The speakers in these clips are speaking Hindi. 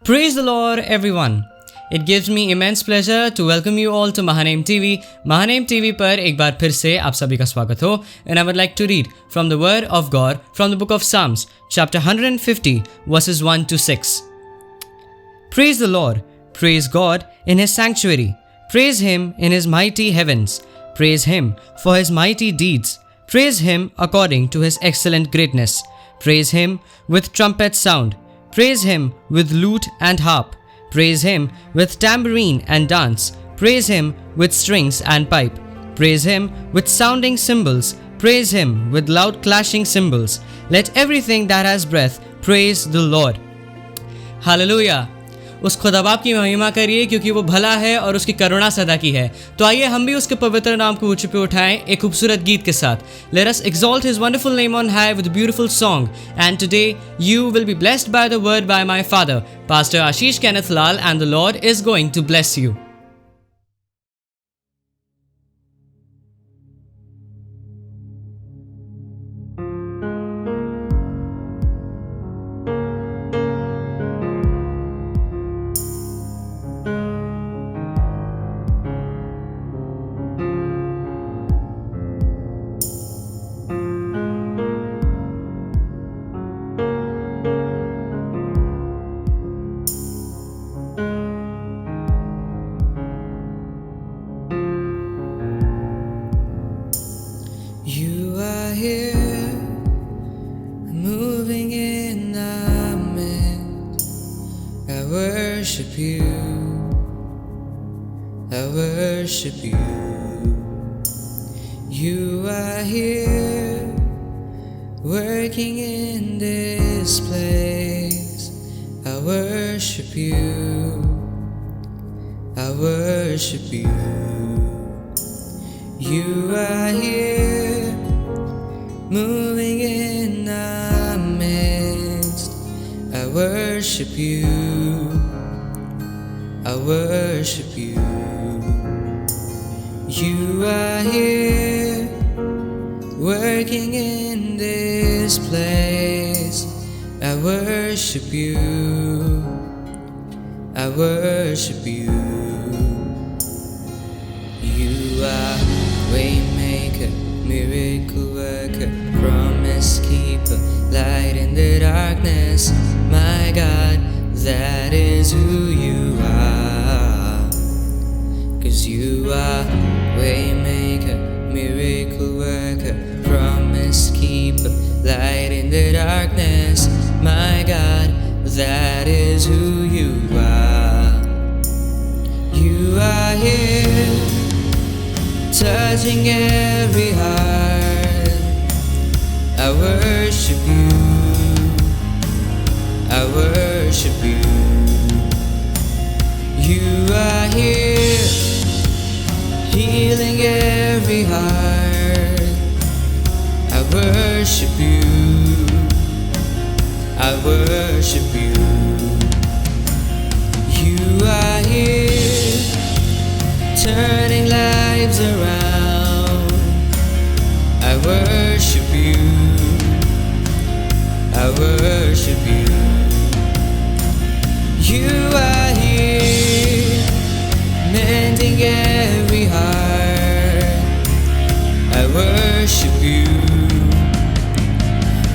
Praise the Lord, everyone. It gives me immense pleasure to welcome you all to Mahaname TV. Mahaname TV पर एक बार फिर से आप सभी का स्वागत हो. And I would like to read from the Word of God from the book of Psalms, chapter 150, verses 1 to 6. Praise the Lord. Praise God in His sanctuary. Praise Him in His mighty heavens. Praise Him for His mighty deeds. Praise Him according to His excellent greatness. Praise Him with trumpet sound. Praise Him with lute and harp. Praise Him with tambourine and dance. Praise Him with strings and pipe. Praise Him with sounding cymbals. Praise Him with loud clashing cymbals. Let everything that has breath praise the Lord. Hallelujah. उस खुदा बाप की महिमा करिए क्योंकि वो भला है और उसकी करुणा सदा की है. तो आइए हम भी उसके पवित्र नाम को ऊंचे पे उठाएं एक खूबसूरत गीत के साथ. Let us exalt His wonderful name on high with a beautiful song. And today you will be blessed by the word by my father, Pastor Ashish Kenneth Lal, and the Lord is going to bless you. You are here, moving in our midst. I worship you, I worship you. You are here, working in this place. I worship you, I worship you. You are here, moving in our midst. I worship you, I worship you. You are here, working in this place. I worship you, I worship you. You are Waymaker, miracle worker, promise keeper, light in the darkness. My God, that is who you are. 'Cause you are Waymaker, miracle worker, promise keeper, light in the darkness. My God, that is who you are. You are here, touching every heart. I worship you, I worship you. You are here, healing every heart. I worship you, I worship you. You are here, turning lives around. I worship you, I worship you. You are here, mending every heart. I worship you,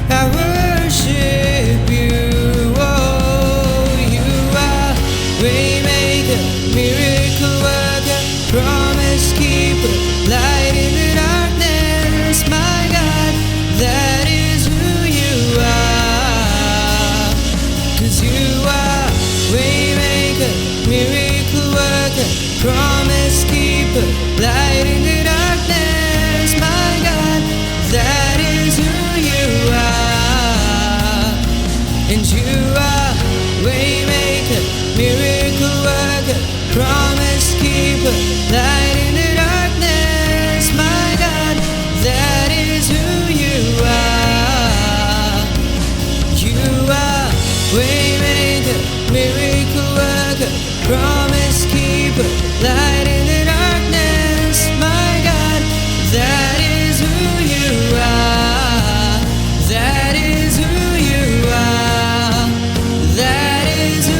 I worship you. Oh, you are Waymaker, miracle worker, promise keeper, light in the darkness. My God, that is who you are. 'Cause you are Waymaker, miracle worker, promise keeper, light in the darkness. My God, that is who you are. And you are Waymaker, miracle worker, promise keeper, light in the darkness. My God, that is who you are. You are Waymaker, miracle worker, promise keeper, light in the darkness. My God, that is who you are. That is who you are. That is who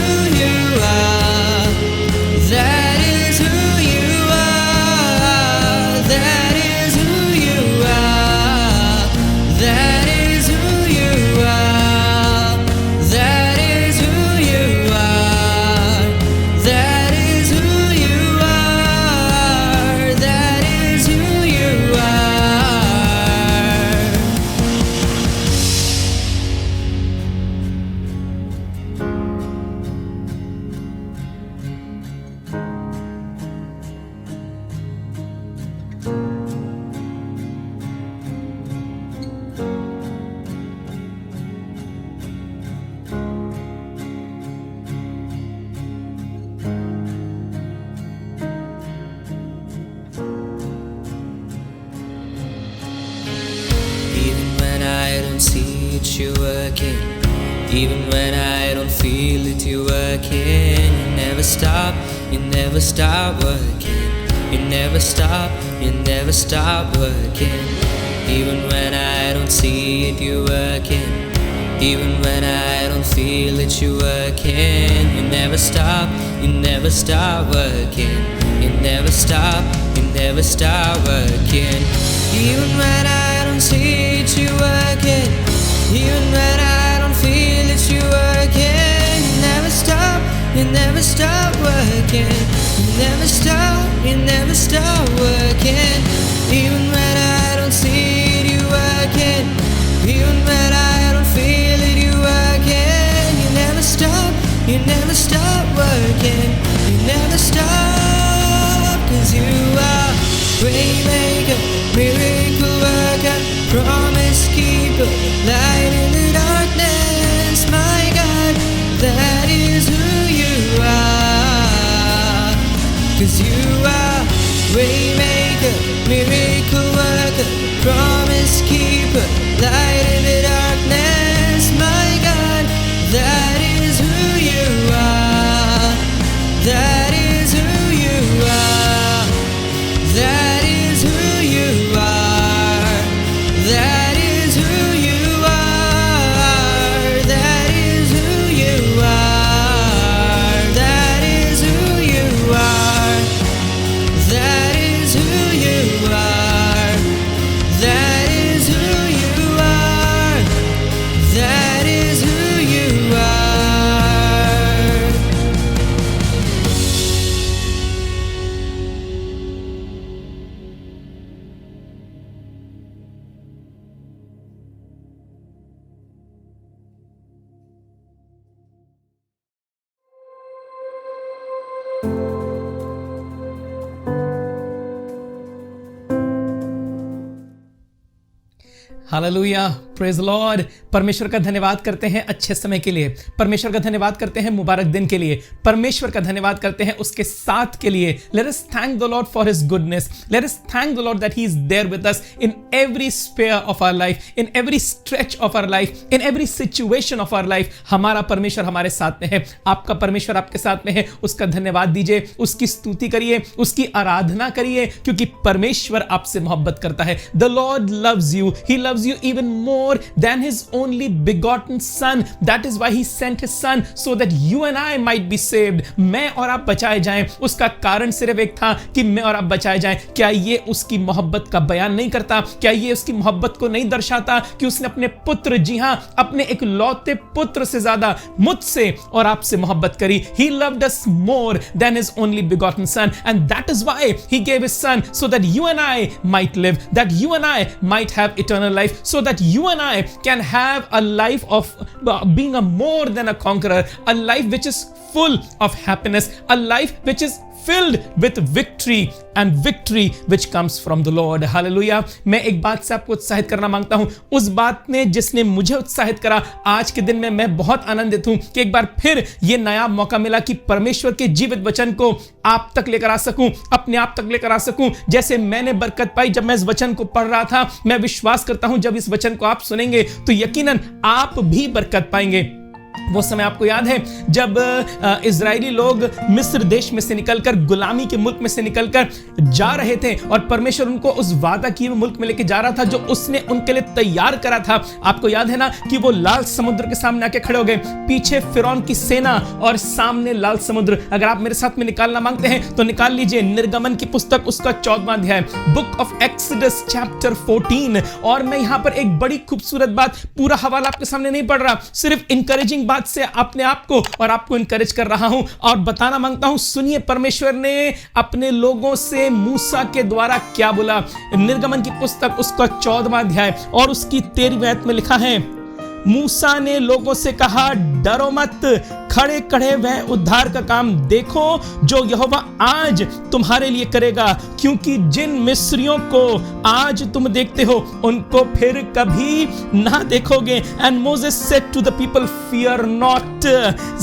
don't see it, you're working. Even when I don't feel it, you're working. You never stop, you never stop working. You never stop, you never stop working. Even when I don't see it, you're working. Even when I don't feel it, you're working. You never stop, you never stop working. You never stop, you never stop working. Even when I don't see it, you're working. Even when I don't feel it, you're working. You never stop, you never stop working. You never stop, you never stop working. Even when I don't see it, you're working. Even when I don't feel it, you're working. You never stop, you never stop working. You never stop, 'cause you are waymaker, miracle worker, promise keeper, light in the darkness. My God, that is who you are. 'Cause you are waymaker, miracle worker, promise keeper, light in the darkness. My God, that is who you are. That is who you are. That is who you are. That is who you are. That is who you are. That is who you are. That is who you are. That is who you are. That is who you are. Hallelujah, praise Lord. परमेश्वर का धन्यवाद करते हैं अच्छे समय के लिए। परमेश्वर का धन्यवाद करते हैं मुबारक दिन के लिए। परमेश्वर का धन्यवाद करते हैं उसके साथ के लिए। Let us thank the Lord for his goodness. Let us thank the Lord that he is there with us in every sphere of our life, in every stretch of our life, in every situation of our life. हमारा परमेश्वर हमारे साथ में है। आपका परमेश्वर आपके साथ में है। उसका धन्यवाद दीजिए, उसकी स्तुति करिए, उसकी आराधना करिए, क्योंकि परमेश्वर आपसे मोहब्बत करता है। The Lord loves you, he loves you even more than his only begotten son. That is why he sent his son, so that you and I might be saved. मैं और आप बचाए जाएं। उसका कारण सिर्फ एक था कि मैं और आप बचाए जाएं। क्या ये उसकी मोहब्बत का बयान नहीं करता? क्या ये उसकी मोहब्बत को नहीं दर्शाता कि उसने अपने पुत्र, जी हां, अपने एक लौते पुत्र से ज्यादा मुझसे और आपसे मोहब्बत करी। He loved us more than his only begotten son, and that is why he gave his son, so that you and I might live, that you and I might have eternal life, so that you and I can have a life of being a more than a conqueror, a life which is full of happiness, a life which is filled with victory and victory which comes from the Lord. Hallelujah. मैं एक बात से आपको उत्साहित करना मांगता हूं, उस बात ने जिसने मुझे उत्साहित करा। आज के दिन में मैं बहुत आनंदित हूं कि एक बार फिर ये नया मौका मिला कि परमेश्वर के जीवित वचन को आप तक लेकर आ सकूं, अपने आप तक लेकर आ सकूं। जैसे मैंने बरकत पाई जब मैं इस वचन को पढ़ रहा था, मैं विश्वास करता हूं जब इस वचन को आप सुनेंगे तो यकीनन आप भी बरकत पाएंगे। वो समय आपको याद है जब इजरायली लोग मिस्र देश में से निकलकर, गुलामी के मुल्क में से निकलकर जा रहे थे और परमेश्वर उनको उस वादा किए हुए मुल्क में लेके जा रहा था जो उसने उनके लिए तैयार करा था। आपको याद है ना कि वो लाल समुद्र के सामने आके खड़े हो गए, पीछे फिरौन की सेना और सामने लाल समुद्र। अगर आप मेरे साथ में निकालना मांगते हैं तो निकाल लीजिए निर्गमन की पुस्तक, उसका 14वां अध्याय, बुक ऑफ एक्सोडस चैप्टर 14। और मैं यहां पर एक बड़ी खूबसूरत बात, पूरा हवाला आपके सामने नहीं पढ़ रहा, सिर्फ इंकरेजिंग बात से अपने आप को और आपको इंकरेज कर रहा हूं और बताना मांगता हूं। सुनिए परमेश्वर ने अपने लोगों से मूसा के द्वारा क्या बोला। निर्गमन की पुस्तक, उसका 14वां अध्याय और उसकी 13वीं आयत में लिखा है, मूसा ने लोगों से कहा, डरो मत, खड़े खड़े वह उद्धार का काम देखो जो यहोवा आज तुम्हारे लिए करेगा, क्योंकि जिन मिस्रियों को आज तुम देखते हो उनको फिर कभी ना देखोगे। And Moses said to the people, fear not,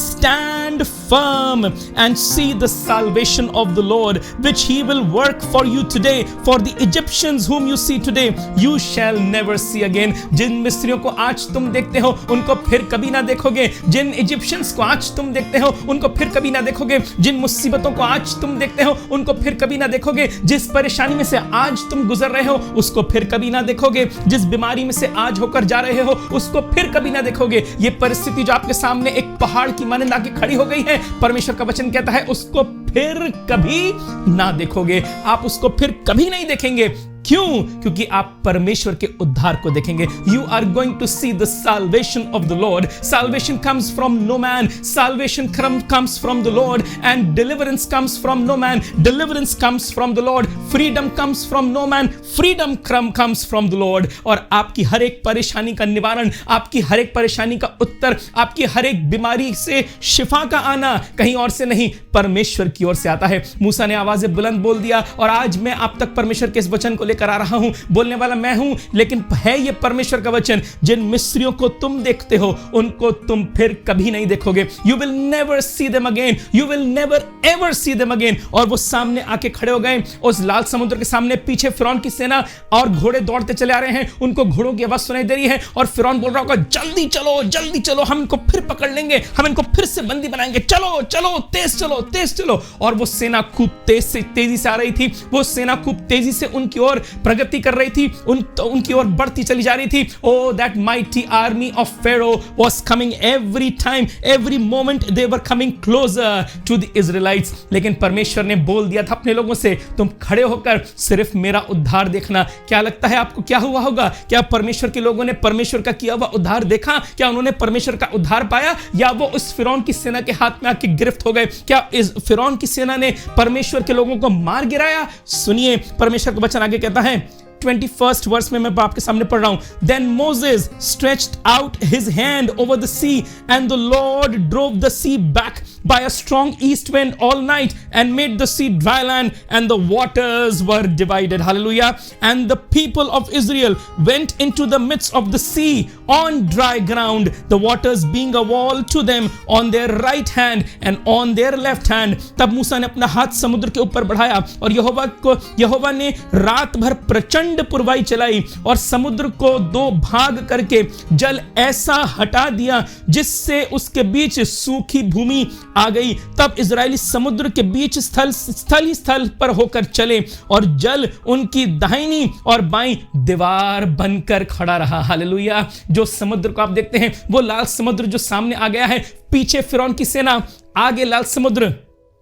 stand firm and see the salvation of the Lord, which he will work for you today. For the Egyptians whom you see today, you shall never see again. जिन मिस्रियों को आज तुम देखते हो, उनको फिर कभी ना देखोगे. जिन इजिप्शियंस को आज तुम देखते हो, उनको फिर कभी ना देखोगे. जिन मुसीबतों को आज तुम देखते हो, उनको फिर कभी ना देखोगे. जिस परेशानी में से आज तुम गुजर रहे हो, उसको फिर कभी ना देखोगे. जिस बीमारी में से आज होकर जा रहे हो, उसको फिर कभी ना देखोगे. ये परिस्थिति जो आपके सामने एक पहाड़ की मानंद आके खड़ी हो गई है, परमेश्वर का वचन कहता है उसको फिर कभी ना देखोगे. आप उसको फिर कभी नहीं देखेंगे. क्यों? क्योंकि आप परमेश्वर के उद्धार को देखेंगे. You are going to see the salvation of the Lord. Salvation comes from no man. Salvation comes from the Lord, and deliverance comes from no man. Deliverance comes from the Lord. Freedom comes from no man. Freedom comes from the Lord. और आपकी हर एक परेशानी का निवारण, आपकी हर एक परेशानी का उत्तर, आपकी हर एक बीमारी से शिफा का आना कहीं और से नहीं, परमेश्वर की ओर से आता है. मूसा ने आवाज़ बुलंद बोल दिया, और आज मैं आप तक परमेश्वर के इस वचन को लेकर आ रहा हूं. बोलने वाला मैं हूं, लेकिन है ये परमेश्वर का वचन. जिन मिस्रियों को तुम देखते हो, उनको तुम फिर कभी नहीं देखोगे. You will never see them again. You will never ever see them again. और वो सामने आके खड़े हो गए उस लाल समुद्र के सामने. पीछे फिरौन की सेना और घोड़े दौड़ते चले आ रहे हैं. उनको घोड़ों की आवाज सुनाई दे रही है, और फिरौन बोल रहा होगा, जल्दी चलो, जल्दी चलो, हम इनको फिर पकड़ लेंगे, हम इनको फिर से बंदी बनाएंगे. चलो चलो, तेज चलो, तेज चलो. और वो सेना खूब तेजी से आ रही थी. वो सेना खूब तेजी से उनकी ओर प्रगति कर रही थी, उनकी ओर बढ़ती चली जा रही थी. Oh, that mighty army of Pharaoh was coming every time, every moment they were coming closer to the Israelites. लेकिन परमेश्वर ने बोल दिया था अपने लोगों से, तुम खड़े होकर सिर्फ मेरा उद्धार देखना. क्या लगता है आपको क्या हुआ होगा? क्या परमेश्वर के लोगों ने परमेश्वर का किया हुआ उद्धार देखा? क्या उन्होंने परमेश्वर का उद्धार पाया, या वो उस फिरौन की सेना के हाथ में आके गिरफ्त हो गए? क्या इस फिरौन की सेना ने परमेश्वर के लोगों को मार गिराया? सुनिए, परमेश्वर का वचन आगे कहता है 21st वर्स में मैं आपके सामने पढ़ रहा हूं. Then Moses stretched out his hand over the sea, and the Lord drove the sea back by a strong east wind all night and made the sea dry land, and the waters were divided. Hallelujah. And the people of Israel went into the midst of the sea on dry ground, the waters being a wall to them on their right hand and on their left hand. तब मूसा ने अपना हाथ समुद्र के ऊपर बढ़ाया, और यहोवा ने रात भर प्रचंड पुरवाई चलाई, और समुद्र को दो भाग करके जल ऐसा हटा दिया जिससे उसके बीच सूखी भूमि आ गई. तब इजरायली समुद्र के बीच स्थल पर होकर चले, और जल उनकी दाहिनी और बाईं दीवार बनकर खड़ा रहा. हालेलुया. जो समुद्र को आप देखते हैं, वो लाल समुद्र जो सामने आ गया है, पीछे फिरौन की सेना, आगे लाल समुद्र.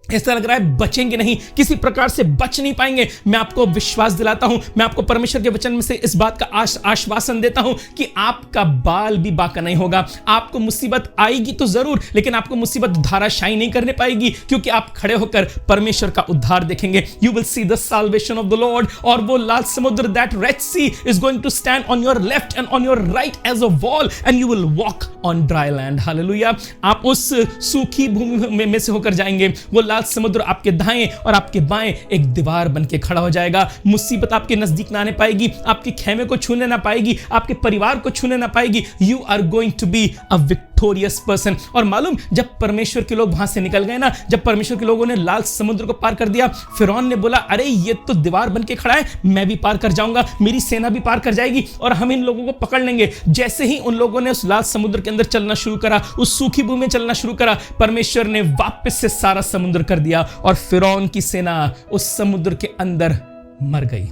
ऐसा लग रहा है बचेंगे नहीं, किसी प्रकार से बच नहीं पाएंगे. मैं आपको विश्वास दिलाता हूं, मैं आपको परमेश्वर के वचन में से इस बात का आश्वासन देता हूं कि आपका बाल भी बाका नहीं होगा. आपको मुसीबत आएगी तो जरूर, लेकिन आपको मुसीबत धाराशायी नहीं करने पाएगी, क्योंकि आप खड़े होकर परमेश्वर का उद्धार देखेंगे. You will see the salvation of the Lord. और वो लाल समुद्र, that red sea is going to stand on your left and on your right as a wall, and you will walk on dry land. Hallelujah. आप उस सूखी भूमि में से होकर जाएंगे. वो लाल समुद्र आपके दाएं और आपके बाएं एक दीवार बन के खड़ा हो जाएगा. मुसीबत आपके नजदीक ना आने पाएगी, आपके खेमे को छूने ना पाएगी, आपके परिवार को छूने ना पाएगी. You are going to be a victorious person. और मालूम, जब परमेश्वर के लोग वहां से निकल गए ना, जब परमेश्वर के लोगों ने लाल समुद्र को पार कर दिया, फिरौन ने बोला, अरे ये तो दीवार बन के खड़ा है, मैं भी पार कर जाऊंगा, मेरी सेना भी पार कर जाएगी, और हम इन लोगों को पकड़ लेंगे. जैसे ही उन लोगों ने उस लाल समुद्र के अंदर चलना शुरू करा, उस सूखी भूमि में चलना शुरू करा, परमेश्वर ने वापस से सारा समुद्र कर दिया, और फिरौन की सेना उस समुद्र के अंदर मर गई.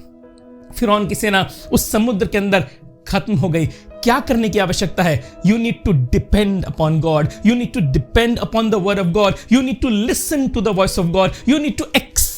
फिरौन की सेना उस समुद्र के अंदर खत्म हो गई. क्या करने की आवश्यकता है? You need to depend upon God. You need to depend upon the word of God. You need to listen to the voice of God. You need to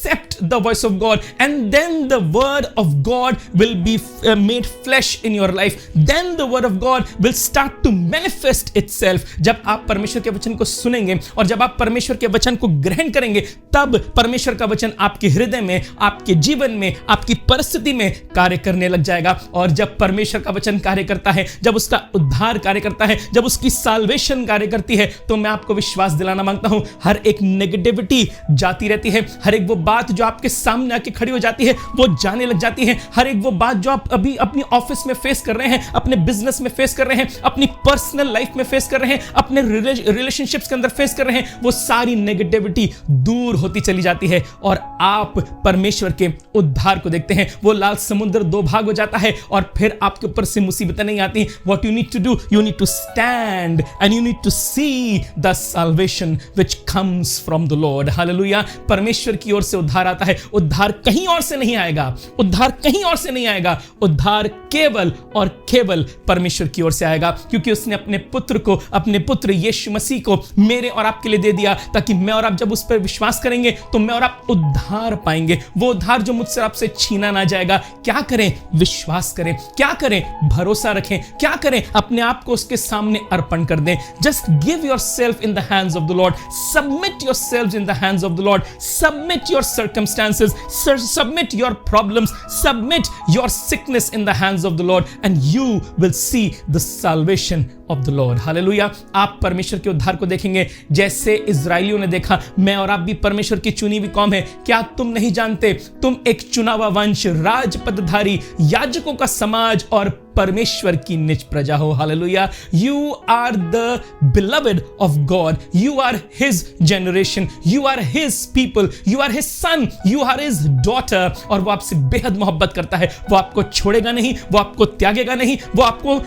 accept the voice of God, and then the word of God will be made flesh in your life. Then the word of God will start to manifest itself. जब आप परमेश्वर के वचन को सुनेंगे और जब आप परमेश्वर के वचन को ग्रहण करेंगे, तब परमेश्वर का वचन आपके हृदय में, आपके जीवन में, आपकी परिस्थिति में कार्य करने लग जाएगा. और जब परमेश्वर का वचन कार्य करता है, जब उसका उद्धार कार्य करता है, जब उसकी साल्वेशन कार्य करती है, तो मैं आपको विश्वास दिलाना मांगता हूं, हर एक नेगेटिविटी जाती रहती है. हर एक वो बात जो आपके सामने आके खड़ी हो जाती है वो जाने लग जाती है। हर एक वो बात जो आप अभी अपनी ऑफिस में फेस कर रहे हैं, अपने बिजनेस में फेस कर रहे हैं, अपनी पर्सनल लाइफ में फेस कर रहे हैं, अपने रिलेशनशिप्स के अंदर फेस कर रहे हैं, वो सारी नेगेटिविटी दूर होती चली जाती है और आप परमेश्वर के उद्धार को देखते हैं। वो लाल समुद्र दो भाग हो जाता है और फिर आपके ऊपर से मुसीबतें नहीं आती। What you need to do, you need to stand and you need to see the salvation which comes from the Lord. Hallelujah. परमेश्वर की ओर से उद्धार आता है। उद्धार कहीं और से नहीं आएगा, उद्धार कहीं और से नहीं आएगा, उद्धार केवल और केवल परमेश्वर की ओर से आएगा, क्योंकि उसने अपने पुत्र को, अपने पुत्र यीशु मसीह को मेरे और आपके लिए दे दिया, ताकि मैं और आप जब उस पर विश्वास करेंगे तो मैं और आप उद्धार पाएंगे। वो उद्धार जो मुझसे आपसे छीना ना जाएगा। क्या करें? विश्वास करें। क्या करें? भरोसा रखें। क्या करें? अपने आप को उसके सामने अर्पण कर दें। Just give yourself in the hands of the Lord, submit yourselves in the hands of the Lord, submit your circumstances, submit your problems, submit your sickness in the hands of the Lord and you will see the salvation of the Lord. Hallelujah. आप परमेश्वर के उद्धार को देखेंगे जैसे इजरायलियों ने देखा। मैं और आप भी परमेश्वर की चुनी हुई कौम है। क्या तुम नहीं जानते? तुम एक चुना हुआ वंश, राजपदधारी, याजकों का समाज और परमेश्वर की निज प्रजा हो। Hallelujah. You are the beloved of God, you are his generation, you are his people, you are his son, you are his daughter. और वो आपसे बेहद मोहब्बत करता है। वो आपको छोड़ेगा नहीं, वो आपको त्यागेगा नहीं, वो आपको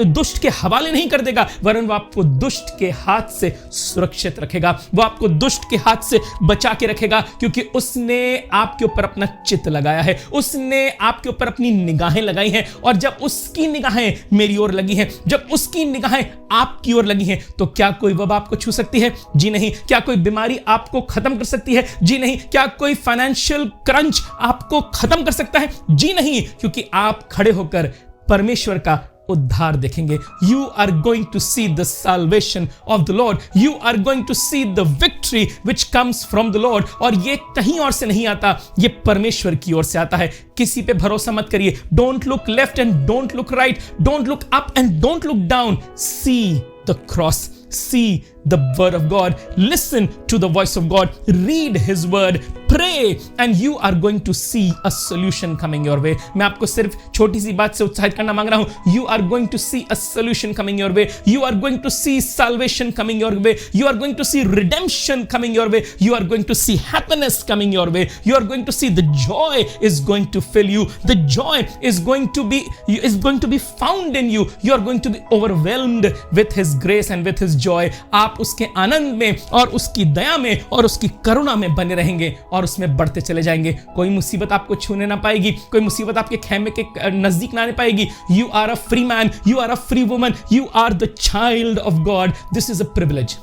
दुष्ट के हवाले नहीं कर देगा, वरन वो आपको दुष्ट के हाथ से सुरक्षित रखेगा, वो आपको दुष्ट के हाथ से बचा के रखेगा, क्योंकि उसने आपके ऊपर अपना चित्त लगाया है, उसने आपके ऊपर अपनी निगाहें लगाई हैं। और जब उसकी निगाहें मेरी ओर लगी हैं, जब उसकी निगाहें आपकी ओर लगी हैं, तो क्या कोई वबा आपको छू सकती है? जी नहीं। क्या कोई बीमारी आपको खत्म कर सकती है? जी नहीं। क्या कोई फाइनेंशियल क्रंच आपको खत्म कर सकता है? जी नहीं, क्योंकि आप खड़े होकर परमेश्वर का उद्धार देखेंगे। You are going to see the salvation of the Lord, you are going to see the victory which comes from the Lord. और ये कहीं और से नहीं आता, ये परमेश्वर की ओर से आता है। किसी पे भरोसा मत करिए। Don't look left and don't look right, don't look up and don't look down. See the cross, see the word of God, listen to the voice of God, read his word, pray, and you are going to see a solution coming your way. मैं आपको सिर्फ छोटी सी बात से उत्साहित करना मांग रहा हूं। You are going to see a solution coming your way. You are going to see salvation coming your way. You are going to see redemption coming your way. You are going to see happiness coming your way. You are going to see the joy is going to fill you. The joy is going to be found in you. You are going to be overwhelmed with his grace and with his joy. आप उसके आनंद में और उसकी दया में और उसकी करुणा में बने रहेंगे और उसमें बढ़ते चले जाएंगे। कोई मुसीबत आपको छूने ना पाएगी, कोई मुसीबत आपके खेमे के नजदीक ना आने पाएगी। You are a free man, you are a free woman, you are the child of God. This is a privilege.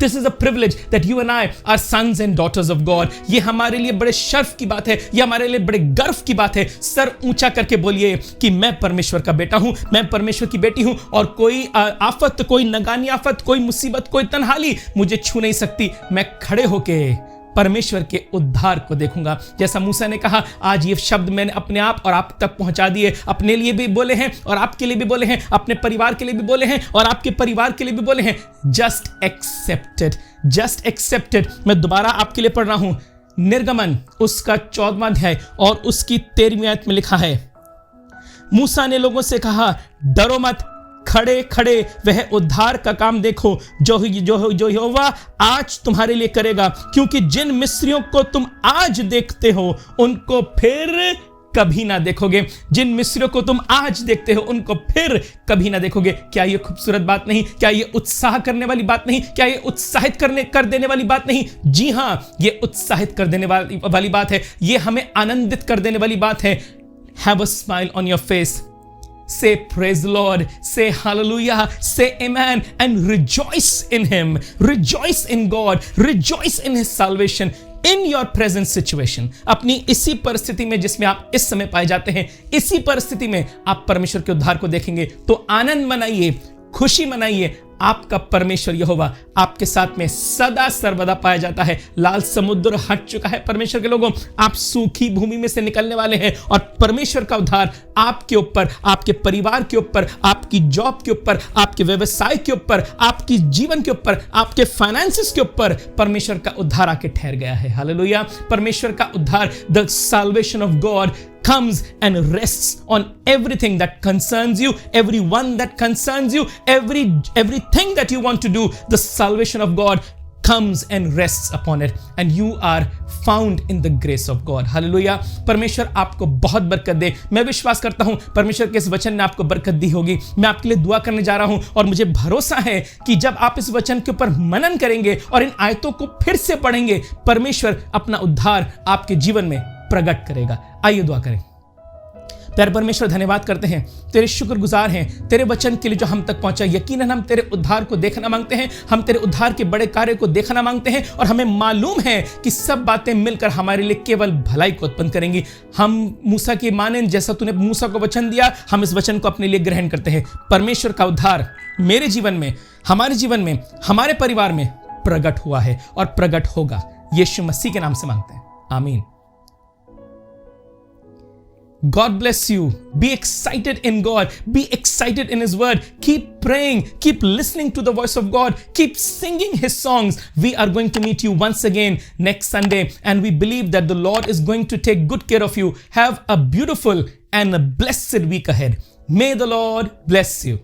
This is a privilege that you and I are sons and daughters of God. ये हमारे लिए बड़े शर्फ की बात है, ये हमारे लिए बड़े गर्व की बात है। सर ऊंचा करके बोलिए कि मैं परमेश्वर का बेटा हूं, मैं परमेश्वर की बेटी हूं, और कोई आफत, कोई नगानी आफत, कोई मुसीबत, कोई तन्हाली मुझे छू नहीं सकती। मैं खड़े होके परमेश्वर के उद्धार को देखूंगा। जैसा मूसा ने कहा, आज ये शब्द मैंने अपने आप और आप तक पहुंचा दिए। अपने लिए भी बोले हैं और आपके लिए भी बोले हैं, अपने परिवार के लिए भी बोले हैं और आपके परिवार के लिए भी बोले हैं। Just accepted, just accepted. मैं दोबारा आपके लिए पढ़ रहा हूं। निर्गमन उसका 14वां अध्याय और उसकी 13वीं आयत में लिखा है, मूसा ने लोगों से कहा, डरो मत, खड़े खड़े वह उद्धार का काम देखो जो यहोवा आज तुम्हारे लिए करेगा, क्योंकि जिन मिस्रियों को तुम आज देखते हो उनको फिर कभी ना देखोगे। जिन मिस्रियों को तुम आज देखते हो उनको फिर कभी ना देखोगे। क्या ये खूबसूरत बात नहीं? क्या ये उत्साह करने वाली बात नहीं? क्या ये उत्साहित कर देने वाली बात नहीं? जी हां, ये उत्साहित कर देने वाली बात है। ये हमें आनंदित कर देने वाली बात है। Have a smile on your face. Say praise the Lord, say hallelujah, say amen, and rejoice in him, rejoice in God, rejoice in his salvation in your present situation. अपनी इसी परिस्थिति में जिसमें आप इस समय पाए जाते हैं, इसी परिस्थिति में आप परमेश्वर के उद्धार को देखेंगे तो आनंद मनाइए, खुशी मनाइए, आपका परमेश्वर यहोवा आपके साथ में सदा सर्वदा पाया जाता है। लाल समुद्र हट चुका है परमेश्वर के लोगों, आप सूखी भूमि में से निकलने वाले हैं और परमेश्वर का उद्धार आपके ऊपर, आपके परिवार के ऊपर, आपकी जॉब के ऊपर, आपके व्यवसाय के ऊपर, आपकी जीवन के ऊपर, आपके फाइनेंसेस के ऊपर परमेश्वर का उद्धार आके ठहर गया है। हालेलुया। परमेश्वर का उद्धार, the salvation of God comes and rests on everything that concerns you, everyone that concerns you, everything that you want to do. The salvation of God comes and rests upon it, and you are found in the grace of God. Hallelujah. परमेश्वर आपको बहुत बरकत दे। मैं विश्वास करता हूं परमेश्वर के इस वचन ने आपको बरकत दी होगी। मैं आपके लिए दुआ करने जा रहा हूं और मुझे भरोसा है कि जब आप इस वचन के ऊपर मनन करेंगे और इन आयतों को फिर से पढ़ेंगे, परमेश्वर अपना उद्धार आपके जीवन में प्रकट करेगा। आइए दुआ करें। प्यारे परमेश्वर, धन्यवाद करते हैं, तेरे शुक्रगुजार हैं तेरे वचन के लिए जो हम तक पहुंचा। यकीनन हम तेरे उद्धार को देखना मांगते हैं, हम तेरे उद्धार के बड़े कार्य को देखना मांगते हैं और हमें मालूम है कि सब बातें मिलकर हमारे लिए केवल भलाई को उत्पन्न करेंगी। हम मूसा की माने, जैसा तूने मूसा को वचन दिया, हम इस वचन को अपने लिए ग्रहण करते हैं। परमेश्वर का उद्धार मेरे जीवन में, हमारे जीवन में, हमारे परिवार में प्रकट हुआ है और प्रकट होगा। यीशु मसीह के नाम से मांगते हैं, आमीन। God bless you. Be excited in God. Be excited in His word. Keep praying. Keep listening to the voice of God. Keep singing His songs. We are going to meet you once again next Sunday, and we believe that the Lord is going to take good care of you. Have a beautiful and a blessed week ahead. May the Lord bless you.